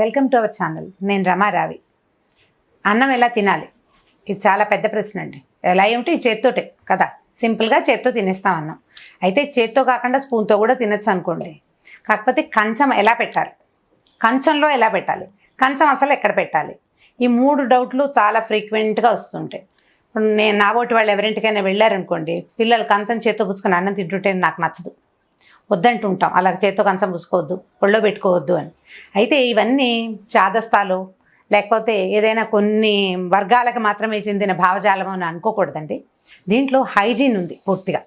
Welcome to our channel. నేను రమారావి. అన్నం ఎలా తినాలి? ఇది చాలా పెద్ద ప్రశ్న అండి. ఎలా ఏమిటి ఈ చేత్తోటే కదా, సింపుల్గా చేత్తో తినేస్తాం అన్నం. అయితే చేత్తో కాకుండా స్పూన్తో కూడా తినచ్చు అనుకోండి. కాకపోతే కంచం ఎలా పెట్టాలి, కంచంలో ఎలా పెట్టాలి, కంచం అసలు ఎక్కడ పెట్టాలి, ఈ 3 డౌట్లు చాలా ఫ్రీక్వెంట్గా వస్తుంటాయి. నేను నాబోటి వాళ్ళు ఎవరింటికైనా వెళ్ళారనుకోండి, పిల్లలు కంచం చేత్తో పుచ్చుకొని అన్నం తింటుంటే నాకు నచ్చదు, వద్దంటూ ఉంటాం. అలా చేత్తో కంచం పుచ్చుకోవద్దు, ఒళ్ళో పెట్టుకోవద్దు అని. అయితే ఇవన్నీ చాదస్తాలు లేకపోతే ఏదైనా కొన్ని వర్గాలకు మాత్రమే చెందిన భావజాలం అని అనుకోకూడదండి. దీంట్లో హైజీన్ ఉంది పూర్తిగా.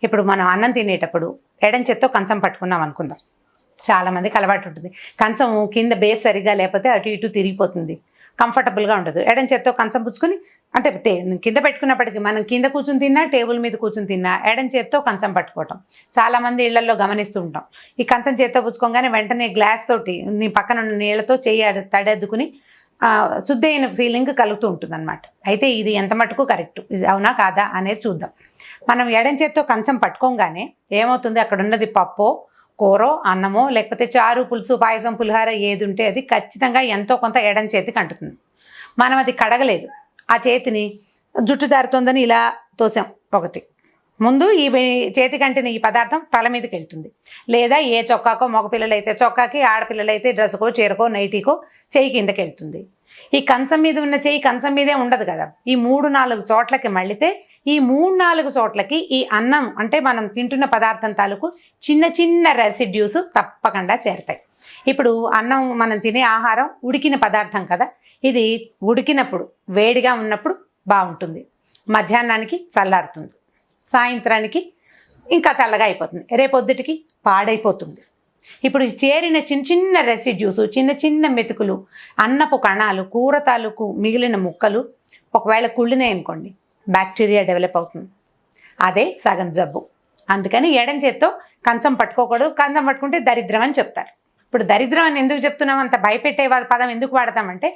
ఇప్పుడు మనం అన్నం తినేటప్పుడు ఎడం చేత్తో కంచం పట్టుకున్నాం అనుకుందాం. చాలామందికి అలవాటు ఉంటుంది. కంచం కింద బేస్ సరిగా లేకపోతే అటు ఇటు తిరిగిపోతుంది, కంఫర్టబుల్గా ఉండదు. ఎడం చేత్తో కంచం పుచ్చుకొని అంటే కింద పెట్టుకున్నప్పటికీ మనం కింద కూర్చుని తిన్నా, టేబుల్ మీద కూర్చుని తిన్నా ఎడం చేత్తో కంచం పట్టుకోవటం చాలామంది ఇళ్లలో గమనిస్తూ ఉంటాం. ఈ కంచం చేత్తో పుచ్చుకోగానే వెంటనే గ్లాస్ తోటి నీ పక్కన ఉన్న నీళ్లతో తడెద్దుకుని శుద్ధి అయిన ఫీలింగ్ కలుగుతూ ఉంటుంది అనమాట. అయితే ఇది ఎంత మటుకు కరెక్ట్, ఇది అవునా కాదా అనేది చూద్దాం. మనం ఎడం చేత్తో కంచం పట్టుకోగానే ఏమవుతుంది, అక్కడ ఉన్నది పప్పో కూరో అన్నమో లేకపోతే చారు పులుసు పాయసం పులిహార ఏది ఉంటే అది ఖచ్చితంగా ఎంతో కొంత ఎడం చేతికి అంటుతుంది. మనం అది కడగలేదు, ఆ చేతిని జుట్టు దారుతుందని ఇలా తోసాం ఒకటి, ముందు ఈ చేతికి అంటిన ఈ పదార్థం తల మీదకి వెళ్తుంది. లేదా ఏ చొక్కాకో, మగపిల్లలైతే చొక్కాకి, ఆడపిల్లలైతే డ్రెస్సుకో చీరకో నైటీకో చెయ్యి కిందకి వెళ్తుంది. ఈ కంచం మీద ఉన్న చెయ్యి కంచం మీదే ఉండదు కదా, ఈ 3-4 చోట్లకి మళ్ళితే ఈ 3-4 చోట్లకి ఈ అన్నం అంటే మనం తింటున్న పదార్థం తాలూకు చిన్న చిన్న రెసిడ్యూస్ తప్పకుండా చేరుతాయి. ఇప్పుడు అన్నం మనం తినే ఆహారం ఉడికిన పదార్థం కదా, ఇది ఉడికినప్పుడు వేడిగా ఉన్నప్పుడు బాగుంటుంది, మధ్యాహ్నానికి చల్లారుతుంది, సాయంత్రానికి ఇంకా చల్లగా అయిపోతుంది, రేపొద్దుటికి పాడైపోతుంది. ఇప్పుడు చేరిన చిన్న చిన్న రెసిడ్యూస్, చిన్న చిన్న మెతుకులు, అన్నపు కణాలు, కూర తాలూకు మిగిలిన ముక్కలు ఒకవేళ కుళ్ళినాయి అనుకోండి, బ్యాక్టీరియా డెవలప్ అవుతుంది, అదే సగం జబ్బు. అందుకని ఎడం చేత్తో కంచం పట్టుకోకూడదు. కంచం పట్టుకుంటే దరిద్రం అని చెప్తారు. ఇప్పుడు దరిద్రం అని ఎందుకు చెప్తున్నాం, అంత భయపెట్టే పదం ఎందుకు వాడతామంటే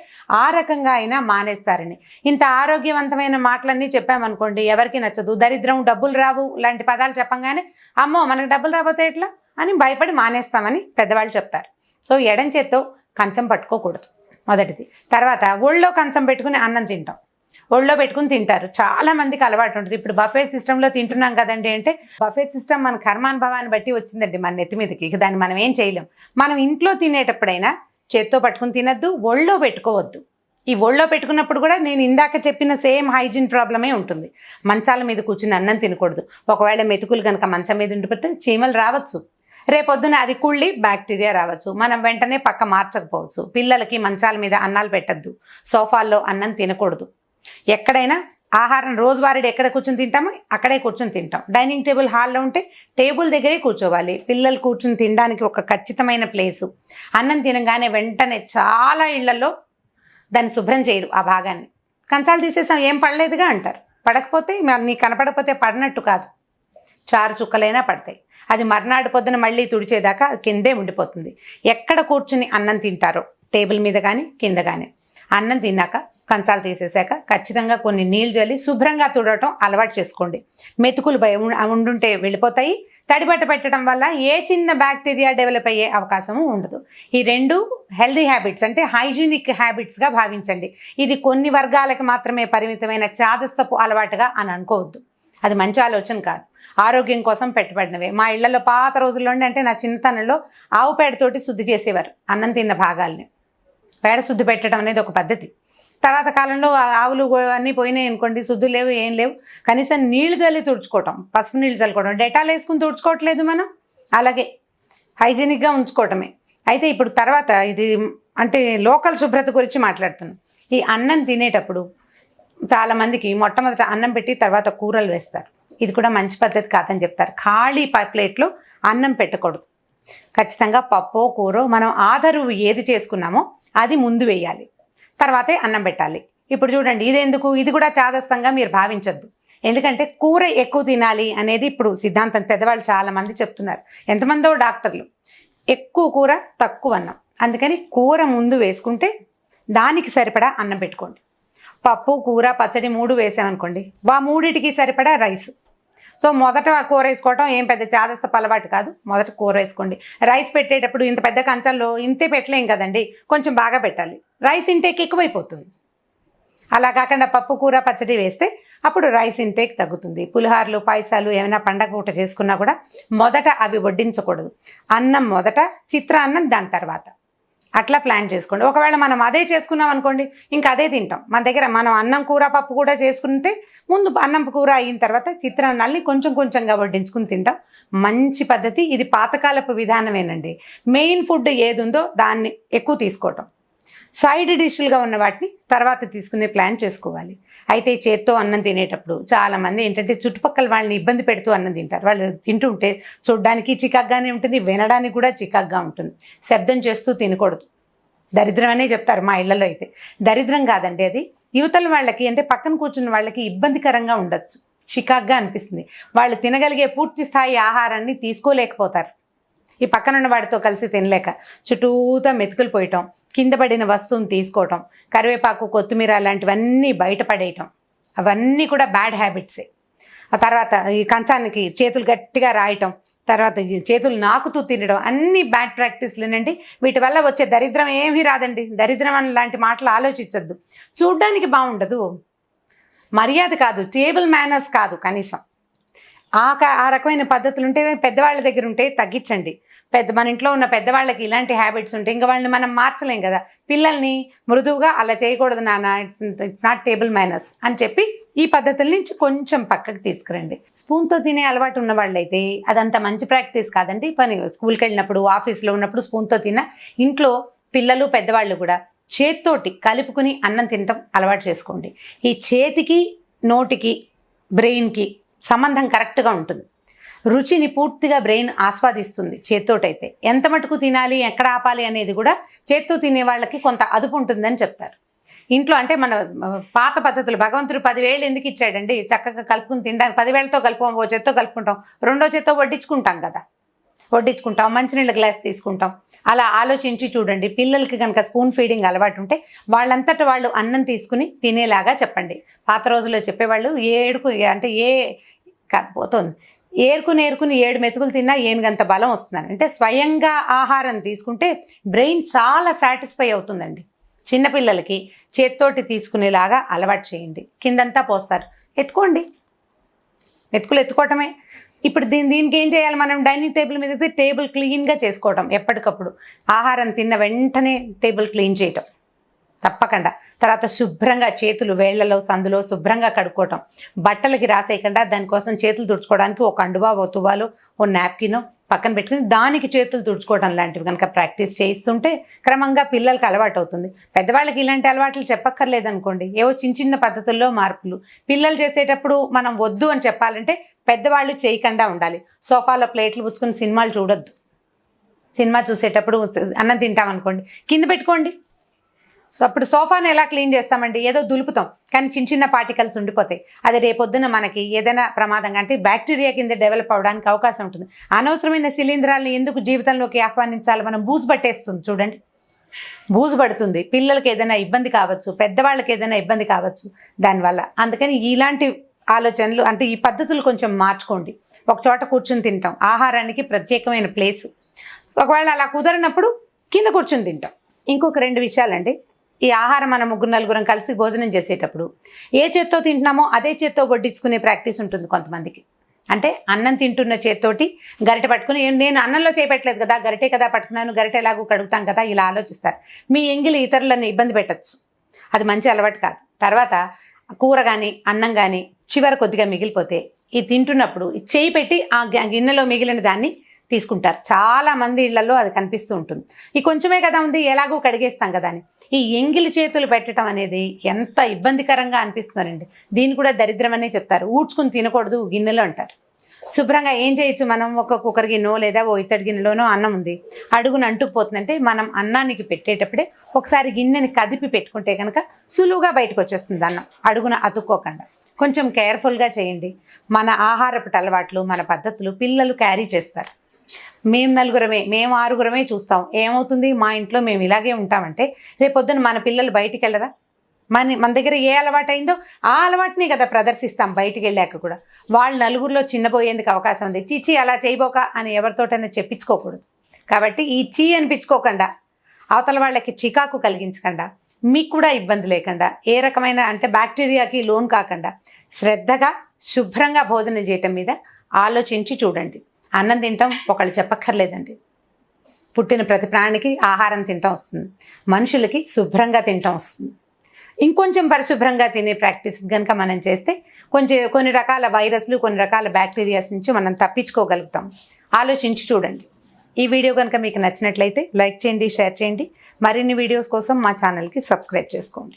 ఆ రకంగా అయినా మానేస్తారని. ఇంత ఆరోగ్యవంతమైన మాటలన్నీ చెప్పామనుకోండి ఎవరికి నచ్చదు. దరిద్రం, డబ్బులు రావు లాంటి పదాలు చెప్పంగానే అమ్మో మనకు డబ్బులు రాబోతే ఎట్లా అని భయపడి మానేస్తామని పెద్దవాళ్ళు చెప్తారు. సో ఎడం చేత్తో కంచం పట్టుకోకూడదు మొదటిది. తర్వాత ఒళ్ళో కంచం పెట్టుకుని అన్నం తింటాం, ఒళ్ళో పెట్టుకుని తింటారు. చాలా మందికి అలవాటు ఉంటుంది. ఇప్పుడు బఫే సిస్టంలో తింటున్నాం కదండి అంటే బఫే సిస్టమ్ మన కర్మానుభవాన్ని బట్టి వచ్చిందండి మన నెత్తి మీదకి, ఇక దాన్ని మనం ఏం చేయలేం. మనం ఇంట్లో తినేటప్పుడైనా చేత్తో పట్టుకుని తినద్దు, ఒళ్ళో పెట్టుకోవద్దు. ఈ ఒళ్ళో పెట్టుకున్నప్పుడు కూడా నేను ఇందాక చెప్పిన సేమ్ హైజీన్ ప్రాబ్లమే ఉంటుంది. మంచాల మీద కూర్చుని అన్నం తినకూడదు. ఒకవేళ మెతుకులు కనుక మంచం మీద ఉండిపోతే చీమలు రావచ్చు, రేపొద్దున అది కుళ్ళి బ్యాక్టీరియా రావచ్చు, మనం వెంటనే పక్క మార్చకపోవచ్చు. పిల్లలకి మంచాల మీద అన్నాలు పెట్టద్దు, సోఫాల్లో అన్నం తినకూడదు. ఎక్కడైనా ఆహారం రోజువారీ ఎక్కడ కూర్చొని తింటామో అక్కడే కూర్చొని తింటాం. డైనింగ్ టేబుల్ హాల్లో ఉంటే టేబుల్ దగ్గరే కూర్చోవాలి. పిల్లలు కూర్చొని తినడానికి ఒక ఖచ్చితమైన ప్లేసు. అన్నం తినగానే వెంటనే చాలా ఇళ్లలో దాన్ని శుభ్రం చేయరు, ఆ భాగాన్ని కంచాలు తీసేసాం ఏం పడలేదుగా అంటారు. పడకపోతే నీకు కనపడకపోతే పడినట్టు కాదు, చారు చుక్కలైనా పడతాయి. అది మర్నాడు పొద్దున మళ్ళీ తుడిచేదాకా కిందే ఉండిపోతుంది. ఎక్కడ కూర్చుని అన్నం తింటారో టేబుల్ మీద కానీ కింద కానీ, అన్నం తిన్నాక కంచాలు తీసేసాక ఖచ్చితంగా కొన్ని నీళ్ళు జల్లి శుభ్రంగా తుడవటం అలవాటు చేసుకోండి. మెతుకులు ఉండుంటే వెళ్ళిపోతాయి. తడిబట్ట పెట్టడం వల్ల ఏ చిన్న బ్యాక్టీరియా డెవలప్ అయ్యే అవకాశము ఉండదు. ఈ 2 హెల్దీ హ్యాబిట్స్ అంటే హైజీనిక్ హ్యాబిట్స్గా భావించండి. ఇది కొన్ని వర్గాలకు మాత్రమే పరిమితమైన చాదస్తపు అలవాటుగా అని అనుకోవద్దు. అది మంచి ఆలోచన కాదు, ఆరోగ్యం కోసం పెట్టబడినవే. మా ఇళ్లలో పాత రోజుల్లోనే అంటే నా చిన్నతనంలో ఆవు పేడతోటి శుద్ధి చేసేవారు అన్నం తిన్న భాగాల్ని. పేడ శుద్ధి పెట్టడం అనేది ఒక పద్ధతి. తర్వాత కాలంలో ఆవులు అన్నీ పోయినాయి అనుకోండి, శుద్ధి లేవు ఏం లేవు, కనీసం నీళ్లు చల్లి తుడుచుకోవటం, పసుపు నీళ్ళు చల్లుకోవడం, డెటాల్ వేసుకుని తుడుచుకోవట్లేదు మనం, అలాగే హైజీనిక్గా ఉంచుకోవటమే. అయితే ఇప్పుడు తర్వాత ఇది అంటే లోకల్ శుభ్రత గురించి మాట్లాడుతున్నాం. ఈ అన్నం తినేటప్పుడు చాలామందికి మొట్టమొదట అన్నం పెట్టి తర్వాత కూరలు వేస్తారు. ఇది కూడా మంచి పద్ధతి కాదని చెప్తారు. ఖాళీ ప్లేట్లో అన్నం పెట్టకూడదు. ఖచ్చితంగా పప్పో కూరో మనం ఆధారు ఏది చేసుకున్నామో అది ముందు వేయాలి, తర్వాతే అన్నం పెట్టాలి. ఇప్పుడు చూడండి ఇదెందుకు, ఇది కూడా చాదస్తంగా మీరు భావించద్దు. ఎందుకంటే కూర ఎక్కువ తినాలి అనేది ఇప్పుడు సిద్ధాంతం, పెద్దవాళ్ళు చాలామంది చెప్తున్నారు. ఎంతమందో డాక్టర్లు ఎక్కువ కూర తక్కువ అన్నం, అందుకని కూర ముందు వేసుకుంటే దానికి సరిపడా అన్నం పెట్టుకోండి. పప్పు కూర పచ్చడి 3 వేసామనుకోండి, 3టికి సరిపడా రైస్, సో మొదట కూర వేసుకోవటం ఏం పెద్ద చాదస్తపు అలవాటు కాదు. మొదట కూర వేసుకోండి. రైస్ పెట్టేటప్పుడు ఇంత పెద్ద కంచంలో ఇంతే పెట్టలేం కదండి, కొంచెం బాగా పెట్టాలి. రైస్ ఇంటేక్ ఎక్కువైపోతుంది. అలా కాకుండా పప్పు కూర పచ్చడి వేస్తే అప్పుడు రైస్ ఇంటేక్ తగ్గుతుంది. పులిహార్లు పాయసాలు ఏమైనా పండగ పూట చేసుకున్నా కూడా మొదట అవి వడ్డించకూడదు. అన్నం మొదట, చిత్రాన్నం దాని తర్వాత. అట్లా ప్లాన్ చేసుకోండి. ఒకవేళ మనం అదే చేసుకున్నాం అనుకోండి, ఇంకా అదే తింటాం. మన దగ్గర మనం అన్నం కూర పప్పు కూడా చేసుకుంటే ముందు అన్నం కూర అయిన తర్వాత చిత్రాన్నాల్ని కొంచెం కొంచెంగా వడ్డించుకుని తింటాం. మంచి పద్ధతి ఇది. పాతకాలపు విధానమేనండి. మెయిన్ ఫుడ్ ఏది ఉందో దాన్ని ఎక్కువ తీసుకోవటం, సైడ్ డిష్లుగా ఉన్న వాటిని తర్వాత తీసుకునే ప్లాన్ చేసుకోవాలి. అయితే చేత్తో అన్నం తినేటప్పుడు చాలామంది ఏంటంటే చుట్టుపక్కల వాళ్ళని ఇబ్బంది పెడుతూ అన్నం తింటారు. వాళ్ళు తింటుంటే చూడ్డానికి చికాగ్గానే ఉంటుంది, వినడానికి కూడా చికాగ్గా ఉంటుంది. శబ్దం చేస్తూ తినకూడదు. దరిద్రం అనే చెప్తారు మా ఇళ్లలో. అయితే దరిద్రం కాదండి అది. యువతల వాళ్ళకి అంటే పక్కన కూర్చున్న వాళ్ళకి ఇబ్బందికరంగా ఉండొచ్చు, చికాగ్గా అనిపిస్తుంది. వాళ్ళు తినగలిగే పూర్తి స్థాయి ఆహారాన్ని తీసుకోలేకపోతారు. ఈ పక్కనున్న వాడితో కలిసి తినలేక చుట్టూతా మెతుకులు పోయటం, కింద పడిన వస్తువుని తీసుకోవటం, కరివేపాకు కొత్తిమీర లాంటివన్నీ బయటపడేయటం, అవన్నీ కూడా బ్యాడ్ హ్యాబిట్సే. ఆ తర్వాత ఈ కంచానికి చేతులు గట్టిగా రాయటం, తర్వాత చేతులు నాకుతూ తినడం, అన్నీ బ్యాడ్ ప్రాక్టీస్లేనండి. వీటి వల్ల వచ్చే దరిద్రం ఏమీ రాదండి. దరిద్రం అని లాంటి మాటలు ఆలోచించద్దు. చూడ్డానికి బాగుండదు, మర్యాద కాదు, టేబుల్ మేనర్స్ కాదు. కనీసం ఆ రకమైన పద్ధతులు ఉంటే పెద్దవాళ్ళ దగ్గర ఉంటే తగ్గించండి. మన ఇంట్లో ఉన్న పెద్దవాళ్ళకి ఇలాంటి హ్యాబిట్స్ ఉంటే ఇంకా వాళ్ళని మనం మార్చలేం కదా. పిల్లల్ని మృదువుగా అలా చేయకూడదు నాన్న, ఇట్స్ నాట్ టేబుల్ మేనర్స్ అని చెప్పి ఈ పద్ధతుల నుంచి కొంచెం పక్కకు తీసుకురండి. స్పూన్తో తినే అలవాటు ఉన్న వాళ్ళైతే అదంత మంచి ప్రాక్టీస్ కాదండి. స్కూల్కి వెళ్ళినప్పుడు, ఆఫీస్లో ఉన్నప్పుడు స్పూన్తో తిన్న, ఇంట్లో పిల్లలు పెద్దవాళ్ళు కూడా చేత్తోటి కలుపుకుని అన్నం తినటం అలవాటు చేసుకోండి. ఈ చేతికి నోటికి బ్రెయిన్కి సంబంధం కరెక్ట్గా ఉంటుంది. రుచిని పూర్తిగా బ్రెయిన్ ఆస్వాదిస్తుంది చేత్తోటైతే. ఎంత మటుకు తినాలి, ఎక్కడ ఆపాలి అనేది కూడా చేత్తో తినే వాళ్ళకి కొంత అదుపు ఉంటుందని చెప్తారు. ఇంట్లో అంటే మన పాత పద్ధతులు, భగవంతుడు 10 వేళ్ళు ఎందుకు ఇచ్చాడండి? చక్కగా కలుపుకుని తినడానికి. 10 వేళ్ళతో కలుపుకోం, ఓ చేత్తో కలుపుకుంటాం, రెండో చేత్తో వడ్డించుకుంటాం కదా, వడ్డించుకుంటాం, మంచినీళ్ళ గ్లాస్ తీసుకుంటాం. అలా ఆలోచించి చూడండి. పిల్లలకి కనుక స్పూన్ ఫీడింగ్ అలవాటు ఉంటే వాళ్ళంతట వాళ్ళు అన్నం తీసుకుని తినేలాగా చెప్పండి. పాత రోజుల్లో చెప్పేవాళ్ళు ఏరుకుని 7 మెతుకులు తిన్నా ఏనుగంత బలం వస్తుందని. అంటే స్వయంగా ఆహారం తీసుకుంటే బ్రెయిన్ చాలా సాటిస్ఫై అవుతుందండి. చిన్నపిల్లలకి చేత్తోటి తీసుకునేలాగా అలవాటు చేయండి. కిందంతా పోస్తారు, ఎత్తుకోండి, మెతుకులు ఎత్తుకోవటమే. ఇప్పుడు దీనికి ఏం చేయాలి? మనం డైనింగ్ టేబుల్ మీద టేబుల్ క్లీన్గా చేసుకోవటం. ఎప్పటికప్పుడు ఆహారం తిన్న వెంటనే టేబుల్ క్లీన్ చేయటం తప్పకుండా. తర్వాత శుభ్రంగా చేతులు వేళ్లలో సందులో శుభ్రంగా కడుక్కోవటం. బట్టలకి రాసేయకుండా దానికోసం చేతులు తుడుచుకోవడానికి ఒక అండువా, ఓ తువాలు, ఓ నాప్కిన్ పక్కన పెట్టుకుని దానికి చేతులు తుడుచుకోవడం లాంటివి కనుక ప్రాక్టీస్ చేయిస్తుంటే క్రమంగా పిల్లలకి అలవాటు అవుతుంది. పెద్దవాళ్ళకి ఇలాంటి అలవాట్లు చెప్పక్కర్లేదనుకోండి, ఏవో చిన్న పద్ధతుల్లో మార్పులు. పిల్లలు చేసేటప్పుడు మనం వద్దు అని చెప్పాలంటే పెద్దవాళ్ళు చేయకుండా ఉండాలి. సోఫాలో ప్లేట్లు పుచ్చుకుని సినిమాలు చూడొద్దు. సినిమా చూసేటప్పుడు అన్నం తింటామనుకోండి, కింద పెట్టుకోండి. సో అప్పుడు సోఫాను ఎలా క్లీన్ చేస్తామండి? ఏదో దులుపుతాం, కానీ చిన్న పార్టికల్స్ ఉండిపోతాయి. అది రేపొద్దున మనకి ఏదైనా ప్రమాదంగా అంటే బ్యాక్టీరియా కింద డెవలప్ అవడానికి అవకాశం ఉంటుంది. అనవసరమైన శిలీంధ్రాలను ఎందుకు జీవితంలోకి ఆహ్వానించాలి? మనం బూజు పట్టేస్తుంది చూడండి, బూజు పడుతుంది. పిల్లలకి ఏదైనా ఇబ్బంది కావచ్చు, పెద్దవాళ్ళకి ఏదైనా ఇబ్బంది కావచ్చు దానివల్ల. అందుకని ఇలాంటి ఆలోచనలు అంటే ఈ పద్ధతులు కొంచెం మార్చుకోండి. ఒక చోట కూర్చుని తింటాం, ఆహారానికి ప్రత్యేకమైన ప్లేసు. ఒకవేళ అలా కుదరినప్పుడు కింద కూర్చుని తింటాం. ఇంకొక 2 విషయాలండి. ఈ ఆహారం మనం 3-4 కలిసి భోజనం చేసేటప్పుడు ఏ చేత్తో తింటున్నామో అదే చేత్తో వడ్డించుకునే ప్రాక్టీస్ ఉంటుంది కొంతమందికి. అంటే అన్నం తింటున్న చేత్తోటి గరిటె పట్టుకుని, నేను అన్నంలో చేపెట్టలేదు కదా, గరిటె కదా పట్టుకున్నాను, గరిటె ఎలాగో కడుగుతాం కదా, ఇలా ఆలోచిస్తారు. మీ ఎంగిలి ఇతరులను ఇబ్బంది పెట్టచ్చు, అది మంచి అలవాటు కాదు. తర్వాత కూర కానీ అన్నం కానీ చివర కొద్దిగా మిగిలిపోతే ఈ తింటున్నప్పుడు చేయి పెట్టి ఆ గిన్నెలో మిగిలిన దాన్ని తీసుకుంటారు. చాలామంది ఇళ్లలో అది కనిపిస్తూ ఉంటుంది. ఈ కొంచెమే కదా ఉంది, ఎలాగో కడిగేస్తాం కదా అని ఈ ఎంగిలి చేతులు పెట్టడం అనేది ఎంత ఇబ్బందికరంగా అనిపిస్తుందండి. దీన్ని కూడా దరిద్రం అనే చెప్తారు. ఊడ్చుకుని తినకూడదు గిన్నెలో అంటారు. శుభ్రంగా ఏం చేయొచ్చు? మనం ఒక కుక్కర్ గిన్నె లేదా ఓ ఇత్తడి గిన్నెలోనో అన్నం ఉంది, అడుగున అంటుకుపోతుందంటే మనం అన్నానికి పెట్టేటప్పుడే ఒకసారి గిన్నెని కదిపి పెట్టుకుంటే కనుక సులువుగా బయటకు వచ్చేస్తుంది అన్నం, అడుగున అతుక్కోకుండా. కొంచెం కేర్ఫుల్గా చేయండి. మన ఆహారపు అలవాట్లు, మన పద్ధతులు పిల్లలు క్యారీ చేస్తారు. మేము 4 మేము 6 చూస్తాం. ఏమవుతుంది? మా ఇంట్లో మేము ఇలాగే ఉంటామంటే రేపొద్దున మన పిల్లలు బయటికి వెళ్ళరా? మన దగ్గర ఏ అలవాటు అయిందో ఆ అలవాటుని కదా ప్రదర్శిస్తాం బయటికి వెళ్ళాక కూడా. వాళ్ళు నలుగురిలో చిన్నపోయేందుకు అవకాశం ఉంది. చీచీ అలా చేయబోక అని ఎవరితోటైనా చెప్పించుకోకూడదు. కాబట్టి ఈ చీ అనిపించుకోకుండా, అవతల వాళ్ళకి చికాకు కలిగించకుండా, మీకు కూడా ఇబ్బంది లేకుండా, ఏ రకమైన అంటే బ్యాక్టీరియాకి లోన్ కాకుండా శ్రద్ధగా శుభ్రంగా భోజనం చేయటం మీద ఆలోచించి చూడండి. అన్నం తింటాం ఒకళ్ళు చెప్పక్కర్లేదండి. పుట్టిన ప్రతి ప్రాణికి ఆహారం తింటాం వస్తుంది, మనుషులకి శుభ్రంగా తింటాం వస్తుంది. ఇంకొంచెం పరిశుభ్రంగా తినే ప్రాక్టీస్ కనుక మనం చేస్తే కొన్ని రకాల వైరస్లు, కొన్ని రకాల బ్యాక్టీరియాస్ నుంచి మనం తప్పించుకోగలుగుతాం. ఆలోచించి చూడండి. ఈ వీడియో కనుక మీకు నచ్చినట్లయితే లైక్ చేయండి, షేర్ చేయండి. మరిన్ని వీడియోస్ కోసం మా ఛానల్కి సబ్స్క్రైబ్ చేసుకోండి.